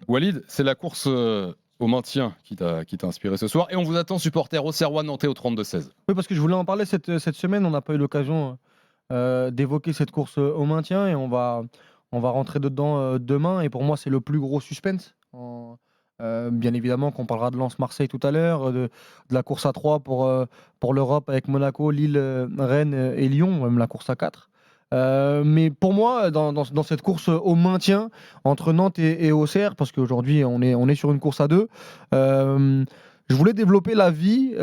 Walid, c'est la course au maintien qui t'a inspiré ce soir. Et on vous attend, supporter Auxerrois nantais au 32-16. Oui, parce que je voulais en parler cette semaine. On n'a pas eu l'occasion d'évoquer cette course au maintien et on va rentrer dedans demain. Et pour moi, c'est le plus gros suspense. Bien évidemment qu'on parlera de Lens-Marseille tout à l'heure, de la course à 3 pour l'Europe avec Monaco, Lille, Rennes et Lyon, même la course à 4. Mais pour moi, dans cette course au maintien entre Nantes et Auxerre, parce qu'aujourd'hui on est sur une course à 2, je voulais développer l'avis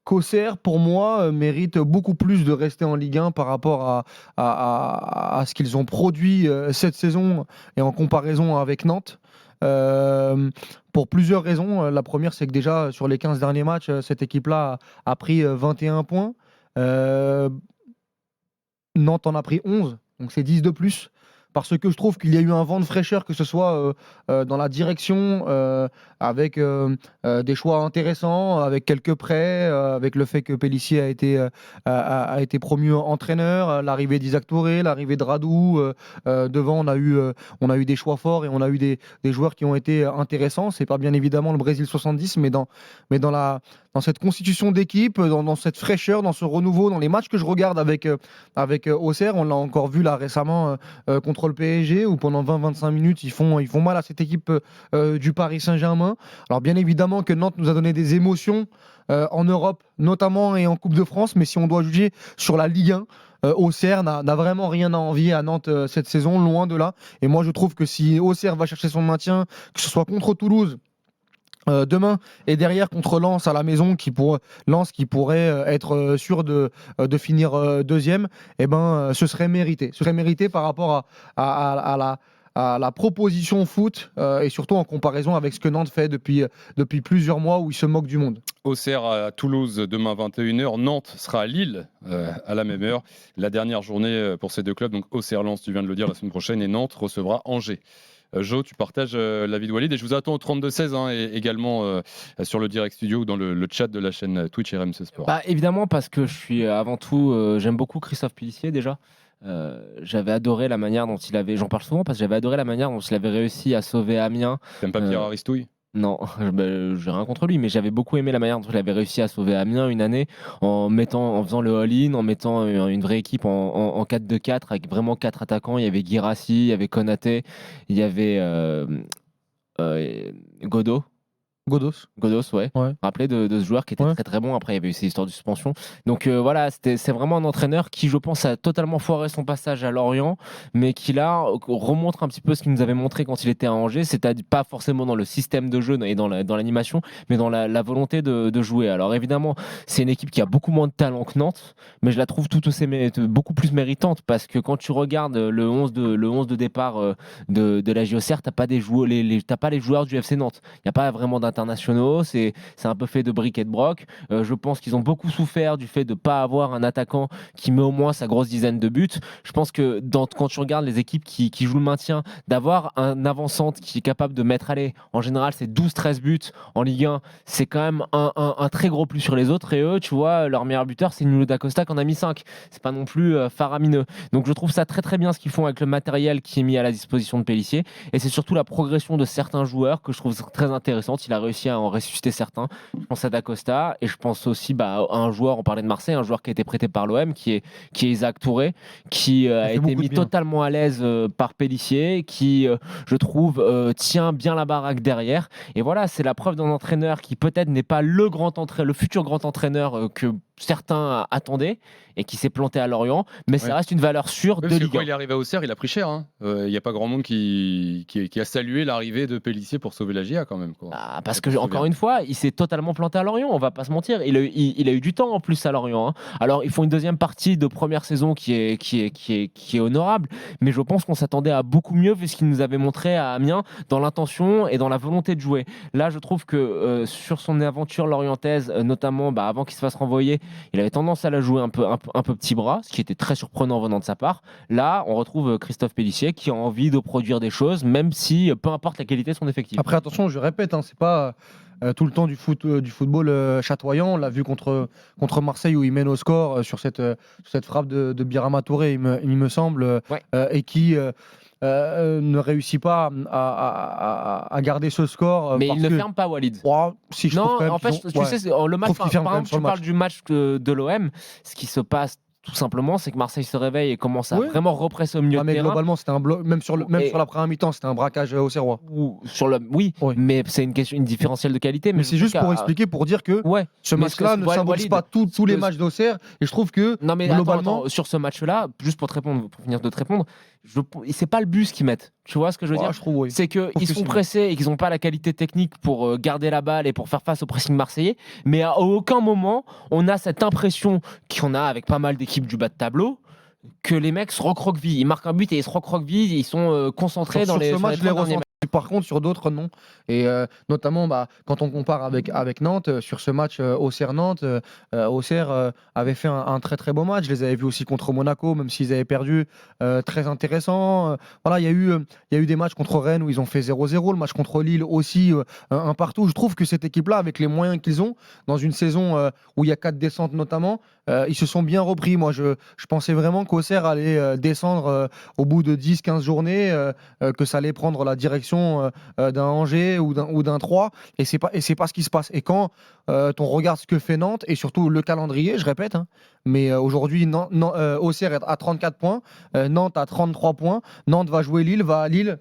qu'Auxerre, pour moi, mérite beaucoup plus de rester en Ligue 1 par rapport à ce qu'ils ont produit cette saison et en comparaison avec Nantes. Pour plusieurs raisons. La première, c'est que déjà, sur les 15 derniers matchs, cette équipe-là a pris 21 points. Euh, Nantes en a pris 11, donc c'est 10 de plus. Parce que je trouve qu'il y a eu un vent de fraîcheur, que ce soit dans la direction, avec des choix intéressants, avec quelques prêts, avec le fait que Pélissier a été promu entraîneur, l'arrivée d'Isaac Touré, l'arrivée de Radou. Devant, on a eu des choix forts et on a eu des joueurs qui ont été intéressants. C'est pas bien évidemment le Brésil 70, mais dans cette constitution d'équipe, dans cette fraîcheur, dans ce renouveau, dans les matchs que je regarde avec Auxerre, on l'a encore vu là récemment contre le PSG, où pendant 20-25 minutes, ils font mal à cette équipe du Paris Saint-Germain. Alors bien évidemment que Nantes nous a donné des émotions en Europe, notamment et en Coupe de France, mais si on doit juger sur la Ligue 1, Auxerre n'a vraiment rien à envier à Nantes cette saison, loin de là. Et moi, je trouve que si Auxerre va chercher son maintien, que ce soit contre Toulouse, demain et derrière contre Lens à la maison, Lens qui pourrait être sûr de finir deuxième, eh ben, ce serait mérité. Ce serait mérité par rapport à la proposition foot et surtout en comparaison avec ce que Nantes fait depuis plusieurs mois où il se moque du monde. Auxerre à Toulouse demain 21h. Nantes sera à Lille à la même heure. La dernière journée pour ces deux clubs. Donc Auxerre-Lens, tu viens de le dire, la semaine prochaine. Et Nantes recevra Angers. Jo, tu partages l'avis de Walid et je vous attends au 32-16 et également sur le direct studio ou dans le chat de la chaîne Twitch RMC Sport. Bah, évidemment, parce que je suis avant tout, j'aime beaucoup Christophe Pélissier déjà. J'avais adoré la manière dont il avait, j'en parle souvent parce que j'avais adoré la manière dont il avait réussi à sauver Amiens. T'aimes pas Pierre Aristouille ? Non, j'ai rien contre lui, mais j'avais beaucoup aimé la manière dont il avait réussi à sauver Amiens une année en faisant le all-in, en mettant une vraie équipe en 4-2-4 avec vraiment 4 attaquants. Il y avait Guirassy, il y avait Konaté, il y avait Godot. Godos, ouais. Rappelez de ce joueur qui était très très bon. Après, il y avait eu ces histoires de suspension. Donc voilà, c'est vraiment un entraîneur qui, je pense, a totalement foiré son passage à Lorient, mais qui là remontre un petit peu ce qu'il nous avait montré quand il était à Angers, c'est-à-dire pas forcément dans le système de jeu et dans l'animation, mais dans la volonté de jouer. Alors évidemment, c'est une équipe qui a beaucoup moins de talent que Nantes, mais je la trouve tout aussi beaucoup plus méritante parce que quand tu regardes le 11 de départ de la JOCR, t'as pas les joueurs du FC Nantes. Il n'y a pas vraiment d'internationaux, c'est un peu fait de briques et de broc. Je pense qu'ils ont beaucoup souffert du fait de ne pas avoir un attaquant qui met au moins sa grosse dizaine de buts. Je pense que quand tu regardes les équipes qui jouent le maintien, d'avoir un avant-centre qui est capable de mettre, en général c'est 12-13 buts en Ligue 1, c'est quand même un très gros plus sur les autres. Et eux, tu vois, leur meilleur buteur c'est Nuno da Costa qui en a mis 5. C'est pas non plus faramineux. Donc je trouve ça très très bien ce qu'ils font avec le matériel qui est mis à la disposition de Pélissier. Et c'est surtout la progression de certains joueurs que je trouve très intéressante. Il a réussi à en ressusciter certains. Je pense à Da Costa et je pense aussi à un joueur, on parlait de Marseille, un joueur qui a été prêté par l'OM, qui est Isaac Touré, qui a été mis totalement à l'aise par Pélissier, qui, je trouve, tient bien la baraque derrière. Et voilà, c'est la preuve d'un entraîneur qui peut-être n'est pas le futur grand entraîneur que certains attendaient et qui s'est planté à Lorient, mais ça reste une valeur sûre de Ligue 1. Quand il est arrivé à Auxerre, il a pris cher. Il n'y a pas grand monde qui a salué l'arrivée de Pélissier pour sauver la GIA quand même. Parce que, encore une fois, il s'est totalement planté à Lorient, on va pas se mentir. Il a eu du temps en plus à Lorient. Alors, ils font une deuxième partie de première saison qui est honorable, mais je pense qu'on s'attendait à beaucoup mieux vu ce qu'il nous avait montré à Amiens dans l'intention et dans la volonté de jouer. Là, je trouve que sur son aventure lorientaise, notamment avant qu'il se fasse renvoyer, il avait tendance à la jouer un peu petit bras, ce qui était très surprenant venant de sa part. Là, on retrouve Christophe Pélissier qui a envie de produire des choses, même si peu importe la qualité de son effectif. Après, attention, je répète, c'est pas tout le temps du football chatoyant. On l'a vu contre Marseille où il mène au score sur cette frappe de Birama Touré, il me semble, et qui ne réussit pas à garder ce score. Mais parce il ne que- ferme pas Walid. Oh, si, je trouve Non, quand même en fait, qu'ils ont- tu ouais. sais, le match, trouve qu'il ferme par quand même exemple, sur tu le parles match. du match de l'OM, ce qui se passe tout simplement, c'est que Marseille se réveille et commence à Oui. vraiment represser au milieu Ah, de mais terrain. globalement, c'était un bloc, même sur Et- la première mi-temps, c'était un braquage au Serrois. Oui, Oui. mais c'est une différentielle de qualité. Mais je c'est trouve juste pour qu'à- expliquer, pour dire que Ouais. ce Mais match-là ne symbolise Walid, pas tous les que- matchs d'Auxerre. Et je trouve que Non mais globalement, attends, sur ce match-là, juste pour te répondre, pour finir de te répondre, c'est pas le bus qu'ils mettent. Tu vois ce que je veux dire? je trouve, oui. C'est qu'ils que sont si. pressés et qu'ils n'ont pas la qualité technique pour garder la balle et pour faire face au pressing marseillais. Mais à aucun moment, on a cette impression qu'on a avec pas mal d'équipes du bas de tableau que les mecs se recroquevillent. Ils marquent un but et ils se recroquevillent. Ils sont concentrés Sur ce match, je l'ai 30 derniers ressenti. Par contre, sur d'autres, non. Et notamment, quand on compare avec Nantes, sur ce match Auxerre-Nantes, Auxerre avait fait un très très beau match. Je les avais vus aussi contre Monaco, même s'ils avaient perdu. Très intéressant. Voilà, il y a eu des matchs contre Rennes où ils ont fait 0-0. Le match contre Lille aussi, un partout. Je trouve que cette équipe-là, avec les moyens qu'ils ont, dans une saison où il y a 4 descentes notamment, ils se sont bien repris. Moi, je pensais vraiment qu'Auxerre allait descendre au bout de 10-15 journées, que ça allait prendre la direction d'un Angers ou d'un 3, et c'est pas ce qui se passe. Et quand on regarde ce que fait Nantes et surtout le calendrier, je répète, hein, mais aujourd'hui Auxerre est à 34 points, Nantes à 33 points, Nantes va jouer Lille, va à Lille.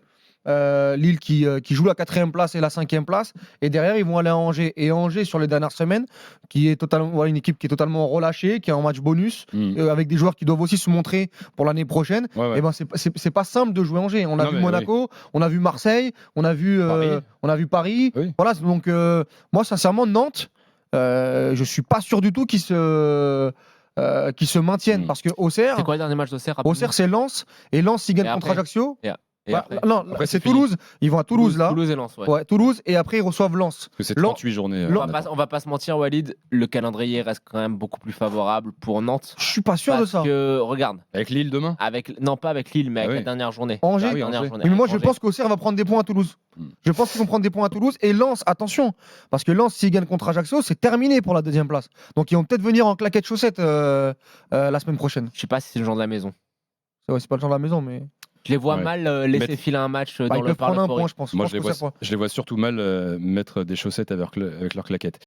Lille qui joue la 4e place et la 5e place, et derrière ils vont aller à Angers, et Angers sur les dernières semaines qui est totalement, voilà, une équipe qui est totalement relâchée, qui est en match bonus, avec des joueurs qui doivent aussi se montrer pour l'année prochaine. Et ben c'est pas simple de jouer Angers. On a vu Monaco, on a vu Marseille, on a vu Paris. Oui. Voilà, donc moi sincèrement Nantes, je suis pas sûr du tout qu'ils se maintiennent, parce que Auxerre, C'est quoi le dernier match d'Auxerre? Auxerre c'est Lens, et Lens s'ils gagnent Et contre après Ajaccio. Et après Non, Après, c'est c'est fini. Toulouse. Ils vont à Toulouse là. Toulouse et Lens, ouais. Ouais, Toulouse, et après ils reçoivent Lens. Parce que c'est Lens- 38 journées. On va pas se mentir, Walid, le calendrier reste quand même beaucoup plus favorable pour Nantes. Je suis pas sûr de Parce ça. que, regarde, Avec Lille demain non pas avec Lille, mais avec oui. la dernière journée. Angers. La oui, dernière Angers. journée. Oui, mais moi je Angers. pense qu'Auxerre va prendre des points à Toulouse. Je pense qu'ils vont prendre des points à Toulouse, et Lens, attention, parce que Lens s'ils gagnent contre Ajaccio, c'est terminé pour la 2e place. Donc ils vont peut-être venir en claquette chaussette la semaine prochaine. Je sais pas si c'est le genre de la maison. C'est pas le genre de la maison, mais Je les vois Ouais. mal laisser Mettre- filer un match ils dans le peuvent prendre un Parle point, je pense. Moi, pense je les que ça vois surtout mal mettre des chaussettes avec leur claquette.